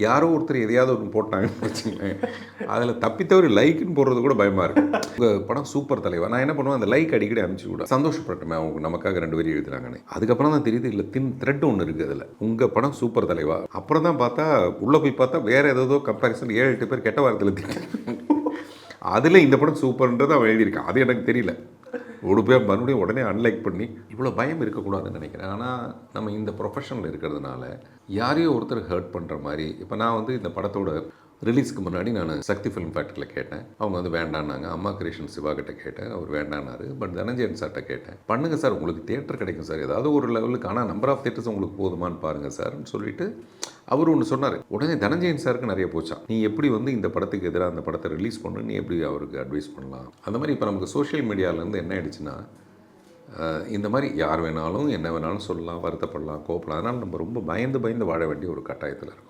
யாரோ ஒருத்தர் எதையாவது ஒன்று போட்டாங்கன்னு வச்சுங்களேன், அதில் தப்பித்தவரி லைக்குன்னு போடுறது கூட பயமாக இருக்குது. உங்கள் படம் சூப்பர் தலைவா. நான் என்ன பண்ணுவேன், அந்த லைக் அடிக்கடி அனுப்பிச்சி விட சந்தோஷப்பட்டுமே அவங்க நமக்காக 2 பேரும் எழுதுறாங்கன்னு. அதுக்கப்புறம் தான் தெரியுது, இல்லை த்ரெட் ஒன்று இருக்குது அதில். உங்கள் படம் சூப்பர் தலைவா. அப்புறம் தான் பார்த்தா, உள்ளே போய் பார்த்தா வேறு ஏதோ கம்பேரிசன் 7-8 பேர் கெட்ட வார்த்தையில் திட்டு. அதில் இந்த படம் சூப்பர்ன்றது அவன் எழுதியிருக்கான். அது எனக்கு தெரியல. ஒரு பேர் மறுபடியும் உடனே அன்லைக் பண்ணி, இவ்வளோ பயம் இருக்கக்கூடாதுன்னு நினைக்கிறேன். ஆனால் நம்ம இந்த ப்ரொஃபஷனில் இருக்கிறதுனால யாரையோ ஒருத்தர் ஹர்ட் பண்ணுற மாதிரி. இப்போ நான் வந்து இந்த படத்தோட ரிலீஸ்க்கு முன்னாடி நான் சக்தி ஃபிலிம் ஃபேக்டரியில் கேட்டேன். அவங்க வந்து வேண்டான்னாங்க. அம்மா கிரியேஷன் சிவா கிட்ட கேட்டேன், அவர் வேண்டான்னாரு. பட் தனஞ்சயன் சார்கிட்ட கேட்டேன், பண்ணுங்கள் சார், உங்களுக்கு தியேட்டர் கிடைக்கும் சார், ஏதாவது ஒரு லெவலுக்கு. ஆனால் நம்பர் ஆஃப் தியேட்டர்ஸ் உங்களுக்கு போதுமான்னு பாருங்கள் சார்ன்னு சொல்லிட்டு அவர் ஒன்று சொன்னார். உடனே தனஞ்சயன் சாருக்கு நிறைய போச்சான். நீ எப்படி வந்து இந்த படத்துக்கு எதிராக அந்த படத்தை ரிலீஸ் பண்ணு, நீ எப்படி அவருக்கு அட்வைஸ் பண்ணலாம். அந்த மாதிரி இப்போ நமக்கு சோஷியல் மீடியாவிலேருந்து என்ன ஆயிடுச்சுன்னா, இந்த மாதிரி யார் வேணாலும் என்ன வேணாலும் சொல்லலாம், வருத்தப்படலாம், கோப்பலாம். அதனால் நம்ம ரொம்ப பயந்து வாழ வேண்டிய ஒரு கட்டாயத்தில் இருக்கும்.